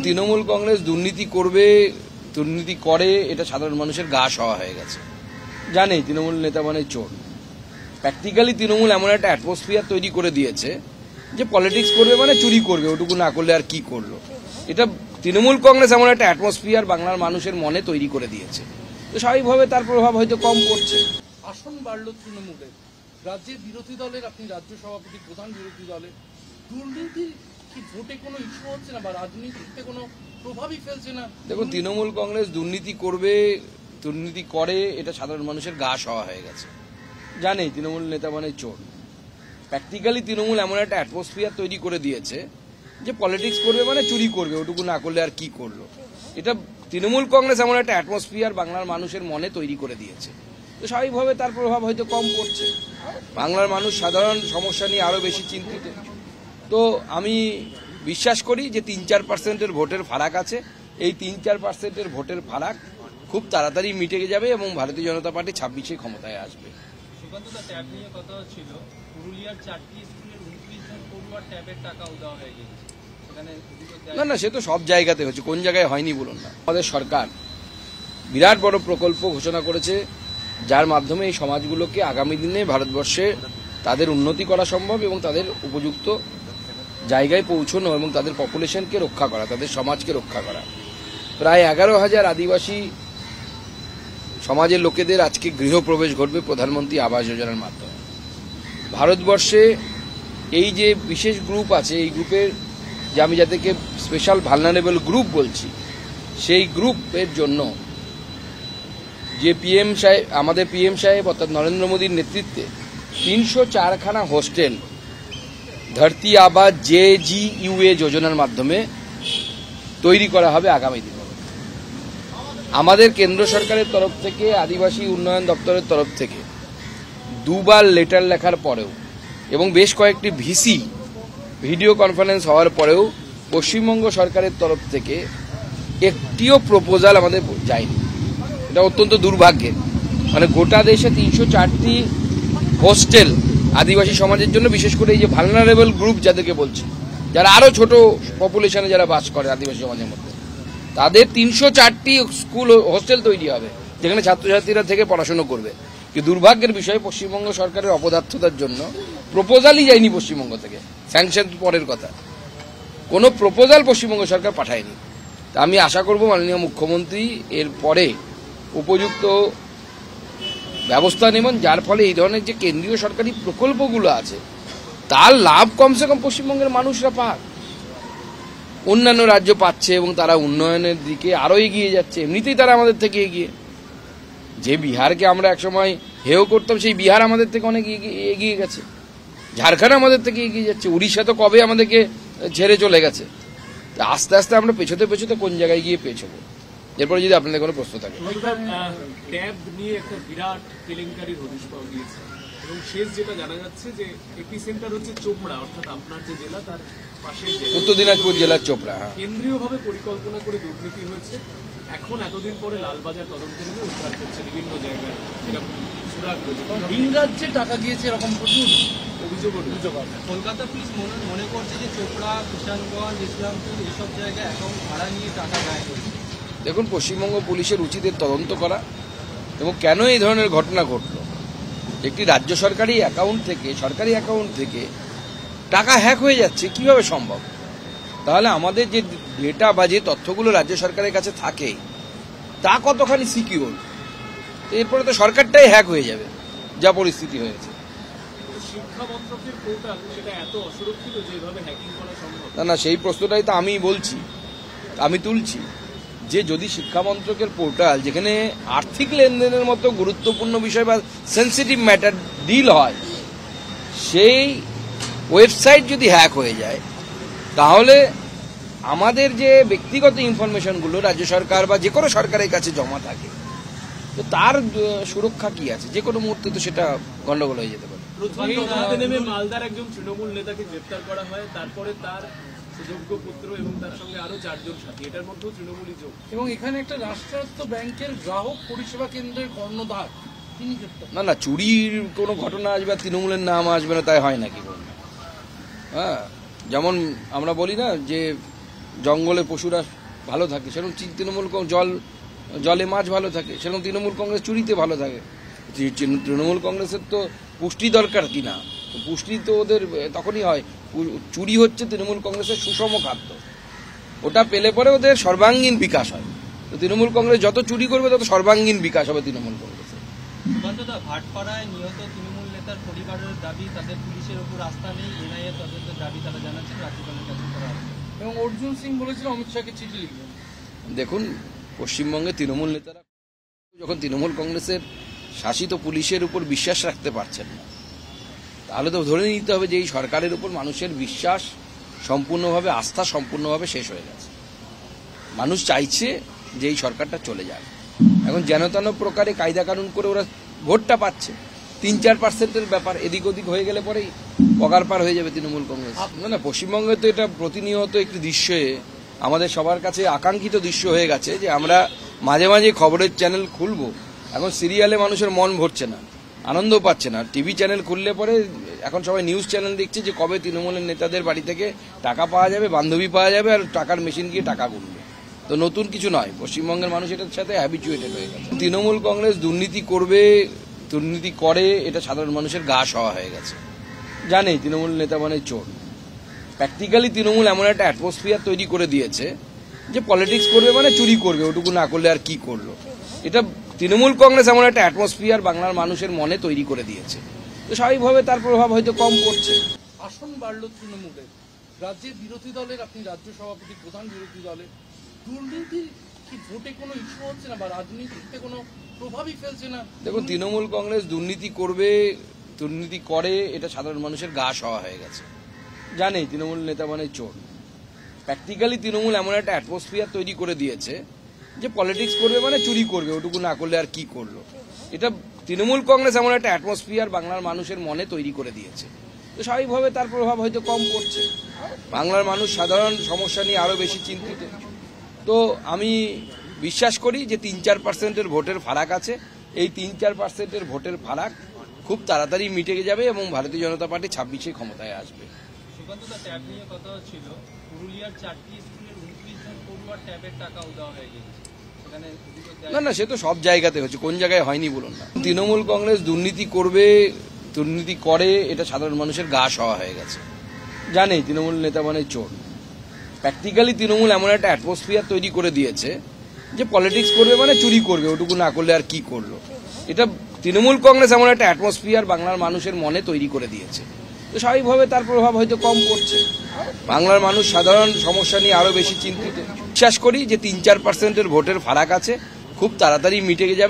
তৃণমূল কংগ্রেস দুর্নীতি করবে, দুর্নীতি করে, এটা সাধারণ মানুষের গা সওয়া হয়ে গেছে। জানেই তৃণমূল নেতা মানে চোর। প্র্যাকটিক্যালি তৃণমূল এমন একটা অ্যাটমসফিয়ার তৈরি করে দিয়েছে যে পলিটিক্স করবে মানে চুরি করবে, ওটুকু না করলে আর কি করলো। এটা তৃণমূল কংগ্রেস এমন একটা অ্যাটমসফিয়ার বাংলার মানুষের মনে তৈরি করে দিয়েছে, তো স্বাভাবিকভাবে তার প্রভাব হয়তো কম পড়ছে। আসন বাড়ল তৃণমূলের, রাজ্যের বিরোধী দলের আপনি রাজ্য সভাপতি, প্রধান বিরোধী দলের দুর্নীতি কি ভোটে কোনো ইস্যু হচ্ছে না বা রাজনীতিতে কোনো প্রভাবই ফেলছে না? দেখুন, তৃণমূল কংগ্রেস দুর্নীতি করবে, দুর্নীতি করে, এটা সাধারণ মানুষের গা সওয়া হয়ে গেছে। জানেই তৃণমূল নেতা মানে চোর। প্র্যাকটিক্যালি তৃণমূল এমন একটা অ্যাটমসফিয়ার তৈরি করে দিয়েছে যে পলিটিক্স করবে মানে চুরি করবে, ওটুকু না করলে আর কি করলো। এটা তৃণমূল কংগ্রেস এমন একটা অ্যাটমসফিয়ার বাংলার মানুষের মনে তৈরি করে দিয়েছে, তো স্বাভাবিকভাবে তার প্রভাব হয়তো কম পড়ছে। বাংলার মানুষ সাধারণ সমস্যা নিয়ে আরো বেশি চিন্তিত। তো আমি বিশ্বাস করি যে ৩-৪% ভোটের ফারাক আছে। এই ৩-৪% ভোটের ফারাক খুব তাড়াতাড়ি মিটে যাবে এবং ভারতীয় জনতা পার্টি ২৬শে ক্ষমতায় আসবে। সুকান্তদা, ট্যাব নিয়ে কথা হচ্ছিল, পুরুলিয়ার ৪টি স্কুলের ২৯ জন পড়ুয়ার ট্যাবের টাকা উধাও হয়ে গেছে। না, সে তো সব জায়গাতে হচ্ছে, কোন জায়গায় হয়নি বলুন না। আমাদের সরকার বিরাট বড় প্রকল্প ঘোষণা করেছে, যার মাধ্যমে এই সমাজগুলোকে আগামী দিনে ভারতবর্ষে তাদের উন্নতি করা সম্ভব এবং তাদের উপযুক্ত জায়গায় পৌঁছানো এবং তাদের পপুলেশনকে রক্ষা করা, তাদের সমাজকে রক্ষা করা। প্রায় ১১,০০০ আদিবাসী সমাজের লোকেদের আজকে গৃহপ্রবেশ ঘটবে প্রধানমন্ত্রী আবাস যোজনার মাধ্যমে। ভারতবর্ষে এই যে বিশেষ গ্রুপ আছে, এই গ্রুপের যে আমি যাদেরকে স্পেশাল ভালনারেবল গ্রুপ বলছি, সেই গ্রুপের জন্য যে আমাদের পিএম সাহেব অর্থাৎ নরেন্দ্র মোদীর নেতৃত্বে ৩০৪খানা হোস্টেল ধরতি আবাস JGUA যোজনার মাধ্যমে তৈরি করা হবে আগামী দিনে। আমাদের কেন্দ্র সরকারের তরফ থেকে, আদিবাসী উন্নয়ন দপ্তরের তরফ থেকে দুবার লেটার লেখার পরেও এবং বেশ কয়েকটি ভিডিও কনফারেন্স হওয়ার পরেও পশ্চিমবঙ্গ সরকারের তরফ থেকে একটিও প্রপোজাল আমাদের যায়নি। এটা অত্যন্ত দুর্ভাগ্যের। মানে গোটা দেশে ৩০৪টি হোস্টেল আদিবাসী সমাজের জন্য, বিশেষ করে এই যে ভালনারেবল গ্রুপ যাদেরকে বলছি, যারা আরো ছোট পপুলেশনে যারা বাস করে আদিবাসী সমাজের মধ্যে, তাদের ৩০৪টি স্কুল হোস্টেল তৈরি হবে যেখানে ছাত্রছাত্রীরা থেকে পড়াশোনা করবে। কিন্তু দুর্ভাগ্যের বিষয়, পশ্চিমবঙ্গ সরকারের অপদার্থতার জন্য প্রপোজালই যায়নি পশ্চিমবঙ্গ থেকে। স্যাংশন পরের কথা, কোনো প্রপোজাল পশ্চিমবঙ্গ সরকার পাঠায়নি। তা আমি আশা করব মাননীয় মুখ্যমন্ত্রী এর পরে উপযুক্ত ব্যবস্থা নেবেন, যার ফলে এই ধরনের যে কেন্দ্রীয় সরকারি প্রকল্পগুলো আছে তার লাভ কমসে কম পশ্চিমবঙ্গের মানুষরা পাক। অন্যান্য রাজ্য পাচ্ছে এবং তারা উন্নয়নের দিকে আরো এগিয়ে যাচ্ছে, এমনিতেই তারা আমাদের থেকে এগিয়ে। যে বিহারকে আমরা একসময় হেয় করতাম, সেই বিহার আমাদের থেকে অনেক এগিয়ে গেছে। ঝাড়খণ্ড আমাদের থেকে এগিয়ে যাচ্ছে। উড়িষ্যা তো কবে আমাদেরকে ছেড়ে চলে গেছে। আস্তে আস্তে আমরা পেছোতে পেছোতে কোন জায়গায় গিয়ে পেছবো। এরপরে যদি আপনাদের কোনো প্রশ্ন থাকে। ট্যাব নিয়ে একটা বিরাট কেলেঙ্কারির হদিশ পাওয়া গিয়েছে এবং শেষ যেটা জানা যাচ্ছে যে এপি সেন্টার হচ্ছে চোপড়া, অর্থাৎ আপনার যে জেলা তার পাশের জেলা, উত্তর দিনাজপুর জেলার চোপড়া। কেন্দ্রীয়ভাবে পরিকল্পনা করে দুর্নীতি হয়েছে। এখন এতদিন পরে লালবাজার তদন্ত নিয়ে উদ্ধার করছে বিভিন্ন জায়গায়, ভিন রাজ্যে টাকা গিয়েছে এরকম প্রচুর অভিযোগ। কলকাতা পুলিশ মনে করছে যে চোপড়া, কিষানগঞ্জ, ইসলামপুর এসব জায়গায় অ্যাকাউন্ট ভাড়া নিয়ে টাকা ব্যয় করছে। দেখুন, পশ্চিমবঙ্গ পুলিশের উচিত তদন্ত করা এবং কেন এই ধরনের ঘটনা ঘটল। একটি রাজ্য সরকারি অ্যাকাউন্ট থেকে টাকা হ্যাক হয়ে যাচ্ছে কিভাবে সম্ভব? তাহলে আমাদের যে ডেটা বা যে তথ্যগুলো রাজ্য সরকারের কাছে থাকে তা কতখানি সিকিউর? এরপরে তো সরকারটাই হ্যাক হয়ে যাবে, যা পরিস্থিতি হয়েছে। শিক্ষা মন্ত্রকের পোর্টাল সেটা এত অসুরক্ষিত যেভাবে হ্যাকিং করা সম্ভব? না, সেই প্রশ্নটাই তো আমি বলছি, আমি তুলছি যে যদি শিক্ষা মন্ত্রকের পোর্টাল, যেখানে আর্থিক লেনদেনের মতো গুরুত্বপূর্ণ বিষয় বা সেন্সিটিভ ম্যাটার ডিল হয়, সেই ওয়েবসাইট যদি হ্যাক হয়ে যায়, তাহলে আমাদের যে ব্যক্তিগত ইনফরমেশনগুলো রাজ্য সরকার বা যে কোনো সরকারের কাছে জমা থাকে, তো তার সুরক্ষা কি আছে? যে কোনো মুহূর্তে তো সেটা গন্ডগোল হয়ে যেতে পারে। মালদার একজন তৃণমূল নেতাকে গ্রেপ্তার করা হয়, তারপরে তার সুযোগ্য পুত্র এবং তার সঙ্গে আরো 4 জন সাথী, এটার মধ্যেও তৃণমূলই যোগ। এবং এখানে একটা রাষ্ট্রায়ত্ত ব্যাংকের গ্রাহক পরিষেবা কেন্দ্রের কর্ণধার তিনি গ্রেপ্তার। না, চুরির কোনো ঘটনা আসবে তৃণমূলের নাম আসবে না তাই হয় নাকি? হ্যাঁ, যেমন আমরা বলি না যে জঙ্গলে পশুরা ভালো থাকে, সেরকম তৃণমূল জলে মাছ ভালো থাকে, সেরকম তৃণমূল কংগ্রেস চুরিতে ভালো থাকে। তৃণমূল কংগ্রেসের তো পুষ্টি দরকার কিনা, পুষ্টি তো ওদের তখনই হয়, চুরি হচ্ছে তৃণমূল কংগ্রেসের সুষম খাদ্য, ওটা পেলে পরে ওদের সর্বাঙ্গীন বিকাশ হয়। তো তৃণমূল কংগ্রেস যত চুরি করবে তত সর্বাঙ্গীন বিকাশ হবে তৃণমূল কংগ্রেসের। সুকান্তদা, ভাটপাড়ায় নিহত তৃণমূল নেতার পরিবারের দাবি তাদের পুলিশের উপর আস্থা নেই, এনআইএ তদন্তের দাবি তারা জানাচ্ছেন রাজ্যপালের কাছে করা হবে। এবং অর্জুন সিং বলেছিল অমিত শাহকে চিঠি লিখবেন। দেখুন, পশ্চিমবঙ্গে তৃণমূল নেতারা যখন তৃণমূল কংগ্রেসের শাসিত পুলিশের উপর বিশ্বাস রাখতে পারছেন না, তাহলে তো ধরে নিতে হবে যে এই সরকারের উপর মানুষের বিশ্বাস সম্পূর্ণভাবে, আস্থা সম্পূর্ণভাবে শেষ হয়ে গেছে। মানুষ চাইছে যে এই সরকারটা চলে যাক। এখন যেন তেন প্রকারে কায়দা কানুন করে ওরা ভোটটা পাচ্ছে। 3-4% ব্যাপার, এদিক ওদিক হয়ে গেলে পরেই পগার পার হয়ে যাবে তৃণমূল কংগ্রেস। না, পশ্চিমবঙ্গে তো এটা প্রতিনিয়ত একটি দৃশ্যে আমাদের সবার কাছে আকাঙ্ক্ষিত দৃশ্য হয়ে গেছে যে আমরা মাঝে মাঝে খবরের চ্যানেল খুলবো, এখন সিরিয়ালে মানুষের মন ভরছে না, আনন্দ পাচ্ছে না। টিভি চ্যানেল খুললে পরে এখন সবাই নিউজ চ্যানেল দেখছে যে কবে তৃণমূলের নেতাদের বাড়ি থেকে টাকা পাওয়া যাবে, বান্ধবী পাওয়া যাবে, আর টাকার মেশিন গিয়ে টাকা গুনবে। তো নতুন কিছু নয়, পশ্চিমবঙ্গের মানুষ এটার সাথে হ্যাবিচুয়েটেড হয়ে গেছে। তৃণমূল কংগ্রেস দুর্নীতি করবে, দুর্নীতি করে, এটা সাধারণ মানুষের গা সওয়া হয়ে গেছে। জানে তৃণমূল নেতা মানে চোর। প্র্যাকটিক্যালি তৃণমূল এমন একটা অ্যাটমসফিয়ার তৈরি করে দিয়েছে যে পলিটিক্স করবে মানে চুরি করবে, ওটুকু না করলে আর কি করলো। এটা তৃণমূল কংগ্রেস এমন একটা অ্যাটমসফিয়ার বাংলার মানুষের মনে তৈরি করে দিয়েছে। তো স্বাভাবিকভাবে তার প্রভাব হয়তো কম পড়ছে। আসন বাড়লো তৃণমূলের, রাজ্যের বিরোধী দলের আপনি রাজ্য সভাপতি, প্রধান বিরোধী দলের, দুর্নীতির কি ভোটে কোনো ইস্যু হচ্ছে না বা রাজনীতিতে কোনো প্রভাবই ফেলছে না? দেখুন, তৃণমূল কংগ্রেস দুর্নীতি করবে, দুর্নীতি করে, এটা সাধারণ মানুষের গা সওয়া হয়ে গেছে। জানে তৃণমূল নেতা মানে চোর। প্র্যাকটিক্যালি তৃণমূল এমন একটা অ্যাটমসফিয়ার তৈরি করে দিয়েছে যে পলিটিক্স করবে মানে চুরি করবে, ওটুকু না করলে আর কি করলো। এটা তৃণমূল কংগ্রেস এমন একটা অ্যাটমসফিয়ার বাংলার মানুষের মনে তৈরি করে দিয়েছে। তো স্বাভাবিকভাবে তার প্রভাব হয়তো কম পড়ছে। বাংলার মানুষ সাধারণ সমস্যা নিয়ে আরো বেশি চিন্তিত। তো আমি বিশ্বাস করি যে 3-4% ভোটের ফারাক আছে, এই 3-4% ভোটের ফারাক খুব তাড়াতাড়ি মিটে যাবে এবং ভারতীয় জনতা পার্টি 26-এ ক্ষমতায় আসবে। সুকান্তদা, ট্যাব নিয়ে কথা হচ্ছিল, পুরুলিয়ার 4টি স্কুলের 29 জন পড়ুয়ার ট্যাবের টাকাও দেওয়া হয়ে গেছে। সেখানে না, সে তো সব জায়গাতে হচ্ছে, কোন জায়গায় হয়নি বলুন না। তৃণমূল কংগ্রেস দুর্নীতি করবে, দুর্নীতি করে, এটা সাধারণ মানুষের গা সওয়া হয়ে গেছে। জানে তৃণমূল নেতা মানে চোর। প্র্যাকটিক্যালি তৃণমূল এমন একটা অ্যাটমসফিয়ার তৈরি করে দিয়েছে যে পলিটিক্স করবে মানে চুরি করবে, ওটুকু না করলে আর কি করলো। এটা তৃণমূল কংগ্রেস এমন একটা অ্যাটমসফিয়ার বাংলার মানুষের মনে তৈরি করে দিয়েছে। তো স্বাভাবিকভাবে তার প্রভাব হয়তো কম পড়ছে। বাংলার মানুষ সাধারণ সমস্যা নিয়ে আরো বেশি চিন্তিত। বিশ্বাস করি যে 3-4% ভোটের ফারাক আছে, খুব তাড়াতাড়ি মিটে যাবে।